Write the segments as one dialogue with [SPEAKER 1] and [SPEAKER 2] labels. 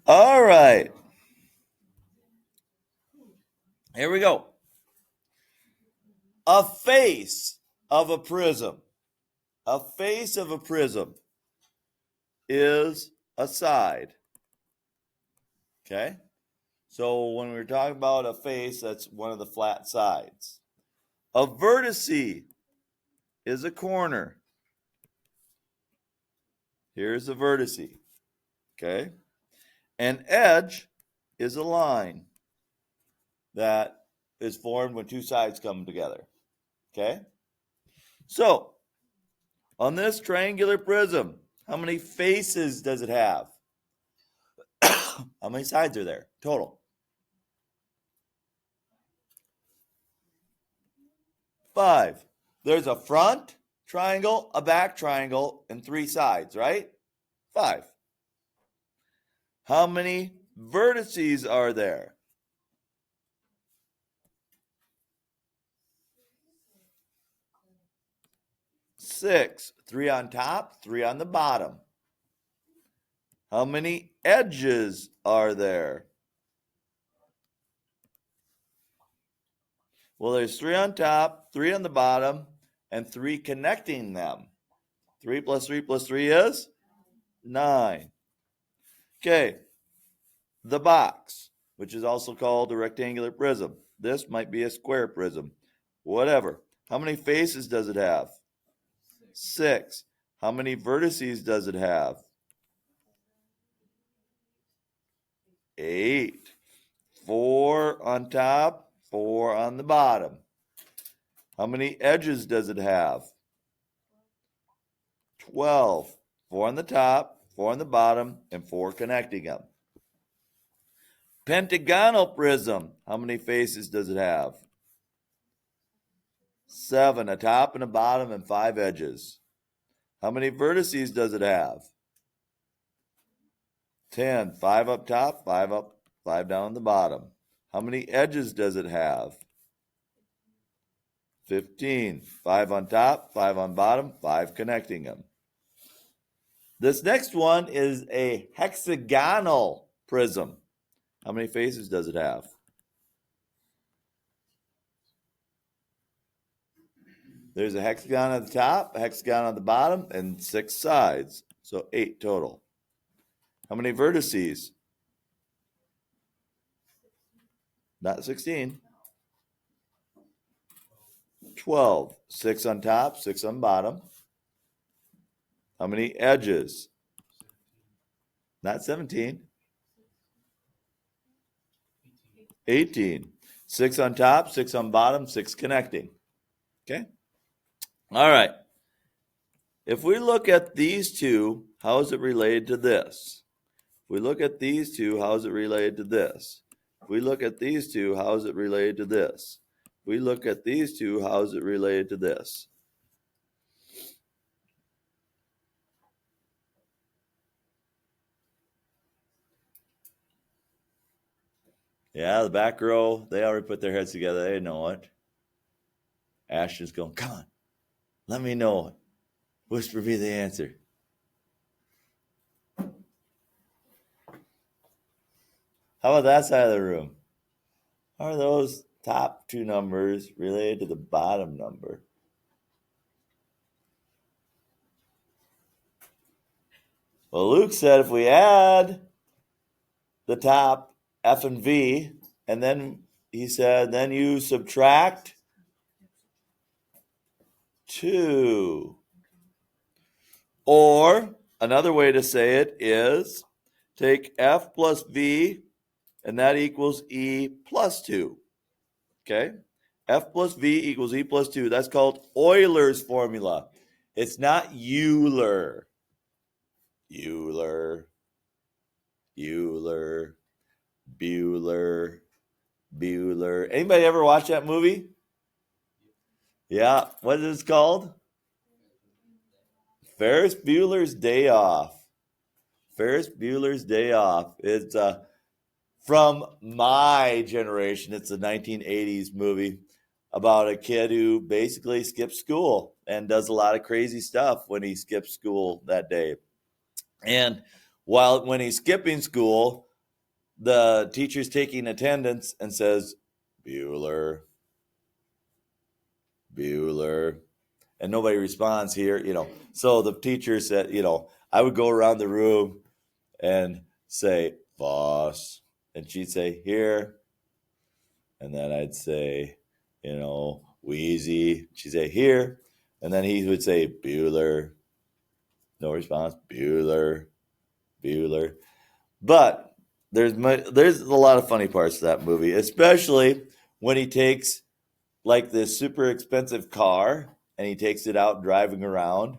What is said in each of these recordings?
[SPEAKER 1] All right. Here we go. A face of a prism. A face of a prism is a side. Okay? So when we're talking about a face, that's one of the flat sides. A vertice is a corner. Here's a vertice. Okay? An edge is a line that is formed when two sides come together. Okay? So, on this triangular prism, how many faces does it have? How many sides are there total? 5. There's a front triangle, a back triangle, and 3 sides, right? 5. How many vertices are there? 6. 3 on top, 3 on the bottom. How many edges are there? Well, there's 3 on top, 3 on the bottom, and 3 connecting them. 3 plus 3 plus 3 is 9. Okay, the box, which is also called a rectangular prism. This might be a square prism. Whatever. How many faces does it have? 6. How many vertices does it have? 8. 4 on top, 4 on the bottom. How many edges does it have? 12. 4 on the top, 4 on the bottom, and 4 connecting them. Pentagonal prism. How many faces does it have? 7, a top and a bottom, and 5 edges. How many vertices does it have? 10, 5 up top, 5 up, 5 down the bottom. How many edges does it have? 15, 5 on top, 5 on bottom, 5 connecting them. This next one is a hexagonal prism. How many faces does it have? There's a hexagon at the top, a hexagon on the bottom, and 6 sides. So 8 total. How many vertices? Not 16. 12. 6 on top, 6 on bottom. How many edges? Not 17. 18. 6 on top, 6 on bottom, 6 connecting. Okay? All right. If we look at these two, how is it related to this? If we look at these two, how is it related to this? If we look at these two, how is it related to this? If we look at these two, how is it related to this? Yeah, the back row, they already put their heads together. They know it. Ashton's going, come on, let me know it. Whisper me the answer. How about that side of the room? How are those top two numbers related to the bottom number? Well, Luke said if we add the top F and V, and then he said, then you subtract 2. Or another way to say it is take F plus V, and that equals E plus 2. Okay? F plus V equals E plus 2. That's called Euler's formula. It's not Euler. Euler. Euler. Bueller. Bueller. Anybody ever watch that movie? Yeah. What is it called? Ferris Bueller's Day Off. Ferris Bueller's Day Off. It's from my generation. It's a 1980s movie about a kid who basically skips school and does a lot of crazy stuff when he skips school that day. And when he's skipping school, the teacher's taking attendance and says, Bueller, Bueller, and nobody responds here, So the teacher said, I would go around the room and say, Voss, and she'd say, here. And then I'd say, Wheezy. She'd say, here. And then he would say, Bueller. No response. Bueller. Bueller. But there's a lot of funny parts to that movie, especially when he takes like this super expensive car and he takes it out driving around.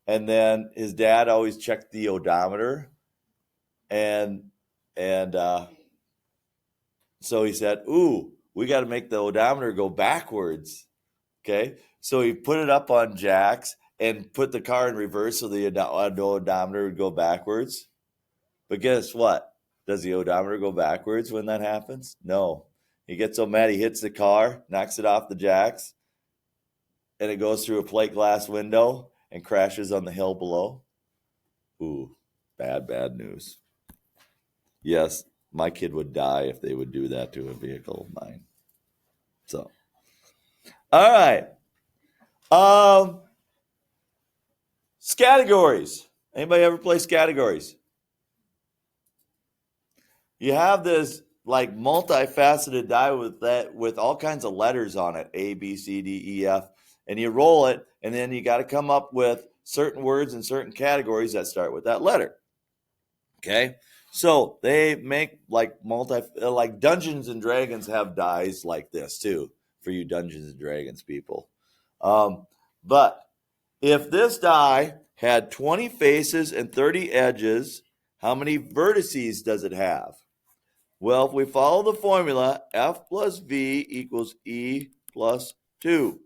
[SPEAKER 1] And then his dad always checked the odometer. And so he said, ooh, we got to make the odometer go backwards. Okay. So he put it up on jacks and put the car in reverse so the odometer would go backwards. But guess what? Does the odometer go backwards when that happens? No. He gets so mad he hits the car, knocks it off the jacks, and it goes through a plate glass window and crashes on the hill below. Ooh, bad news. Yes, my kid would die if they would do that to a vehicle of mine. So, all right. Categories. Anybody ever play categories? You have this like multifaceted die with all kinds of letters on it, A, B, C, D, E, F, and you roll it, and then you got to come up with certain words and certain categories that start with that letter. Okay, so they make like Dungeons and Dragons have dies like this too for you Dungeons and Dragons people. But if this die had 20 faces and 30 edges, how many vertices does it have? Well, if we follow the formula, F plus V equals E plus 2.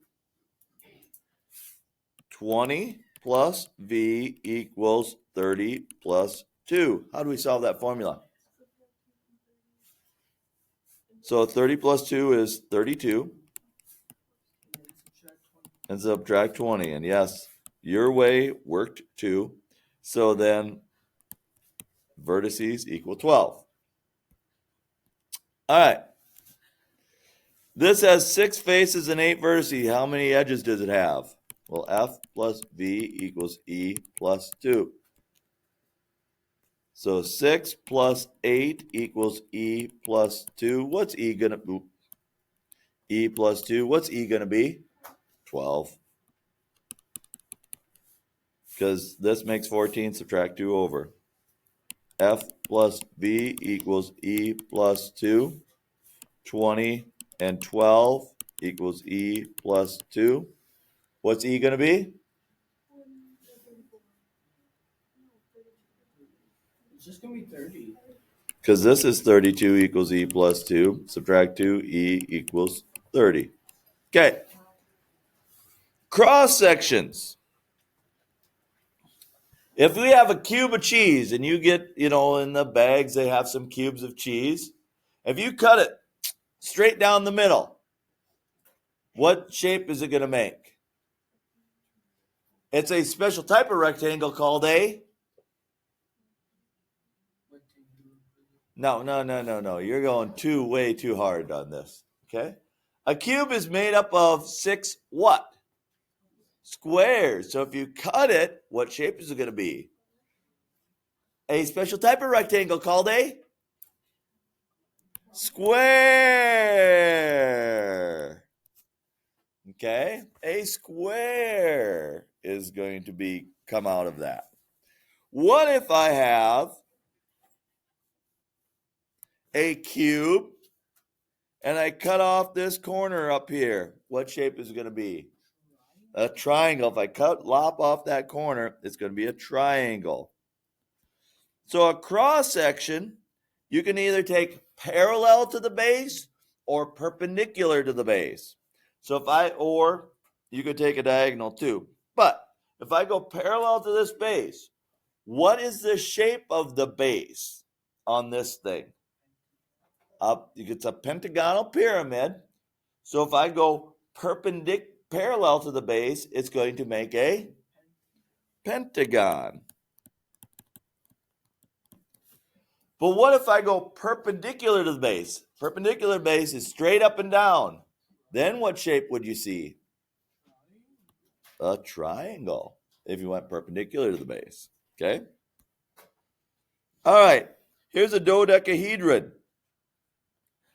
[SPEAKER 1] 20 plus V equals 30 plus 2. How do we solve that formula? So 30 plus 2 is 32. And subtract 20. And yes, your way worked too. So then vertices equal 12. All right. This has 6 faces and 8 vertices. How many edges does it have? Well, F plus V equals E plus 2. So 6 plus 8 equals E plus 2. What's E going to E plus 2. What's E going to be? 12. Because this makes 14, subtract 2 over. F plus V equals E plus 2. 20 and 12 equals E plus 2. What's E going to be?
[SPEAKER 2] It's just going to be 30.
[SPEAKER 1] Because this is 32 equals E plus 2. Subtract 2, E equals 30. Okay. Cross sections. If we have a cube of cheese and you get, in the bags, they have some cubes of cheese. If you cut it straight down the middle, what shape is it going to make? It's a special type of rectangle called a... No. You're going way too hard on this. Okay? A cube is made up of 6 what? Squares. So if you cut it, what shape is it going to be? A special type of rectangle called a square. Okay? A square is going to come out of that. What if I have a cube and I cut off this corner up here? What shape is it going to be? A triangle. If I lop off that corner, it's going to be a triangle. So a cross section, you can either take parallel to the base or perpendicular to the base. So or you could take a diagonal too. But if I go parallel to this base, what is the shape of the base on this thing? It's a pentagonal pyramid. So if I go parallel to the base, it's going to make a pentagon. But what if I go perpendicular to the base? Perpendicular base is straight up and down. Then what shape would you see? A triangle if you went perpendicular to the base. Okay? All right. Here's a dodecahedron.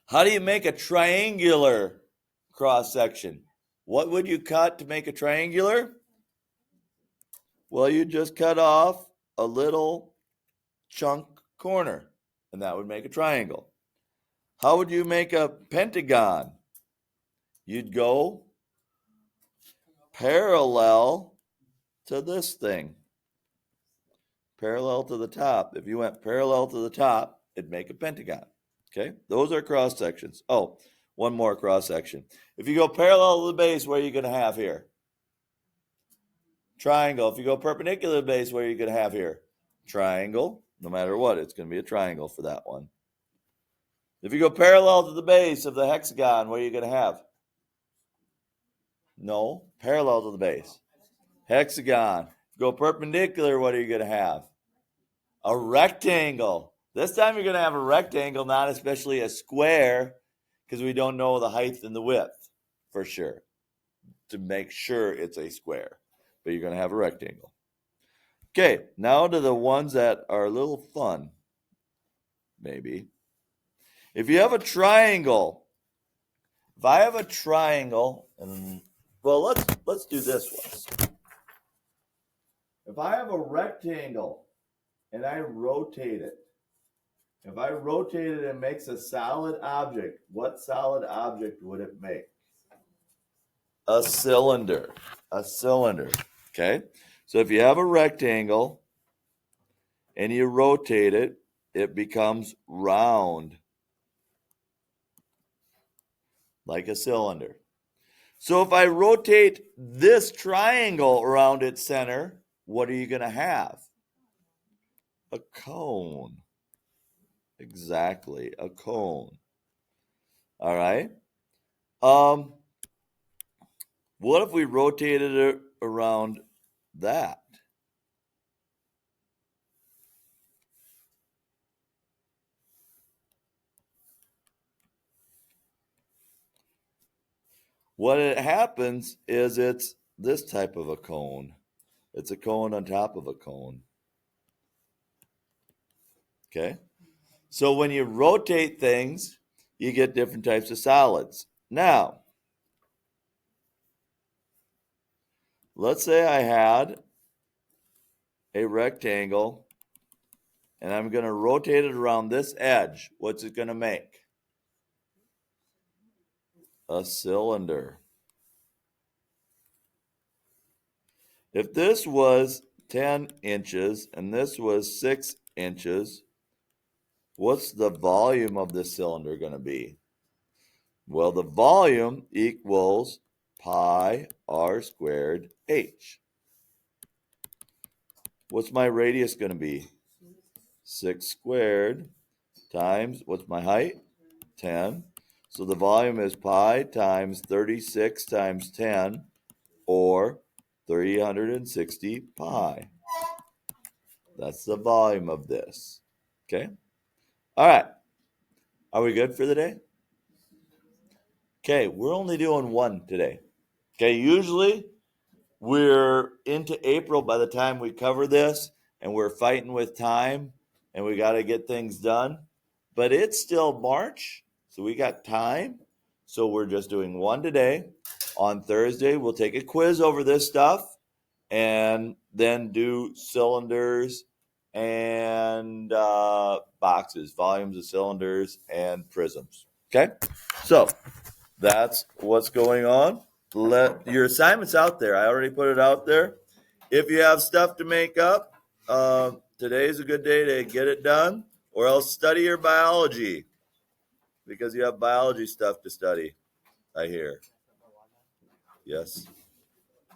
[SPEAKER 1] How do you make a triangular cross section? What would you cut to make a triangular? Well, you just cut off a little chunk corner, and that would make a triangle. How would you make a pentagon? You'd go parallel to this thing. Parallel to the top. If you went parallel to the top, it'd make a pentagon. Okay? Those are cross sections. Oh, one more cross section. If you go parallel to the base, what are you going to have here? Triangle. If you go perpendicular to the base, what are you going to have here? Triangle. No matter what, it's going to be a triangle for that one. If you go parallel to the base of the hexagon, what are you going to have? No, parallel to the base. Hexagon. If you go perpendicular, what are you going to have? A rectangle. This time you're going to have a rectangle, not especially a square, because we don't know the height and the width for sure to make sure it's a square. But you're going to have a rectangle. Okay, now to the ones that are a little fun, maybe. If you have a triangle, if I have a triangle, and well, let's do this one. If I have a rectangle and I rotate it, if I rotate it, it makes a solid object. What solid object would it make? A cylinder. A cylinder. Okay? So if you have a rectangle and you rotate it, it becomes round. Like a cylinder. So if I rotate this triangle around its center, what are you going to have? A cone. Exactly, a cone. All right. What if we rotated it around that? What it happens is it's this type of a cone. It's a cone on top of a cone. Okay? So when you rotate things, you get different types of solids. Now, let's say I had a rectangle and I'm going to rotate it around this edge. What's it going to make? A cylinder. If this was 10 inches and this was 6 inches, what's the volume of this cylinder going to be? Well, the volume equals pi r squared h. What's my radius going to be? 6 squared times, what's my height? 10. So the volume is pi times 36 times 10, or 360 pi. That's the volume of this. Okay? All right. Are we good for the day? Okay, we're only doing one today. Okay, usually we're into April by the time we cover this, and we're fighting with time, and we got to get things done. But it's still March, so we got time. So we're just doing one today. On Thursday, we'll take a quiz over this stuff and then do cylinders and boxes, volumes of cylinders and prisms. Okay? So that's what's going on. Your assignment's out there. I already put it out there. If you have stuff to make up, today's a good day to get it done, or else study your biology because you have biology stuff to study, I hear. Yes.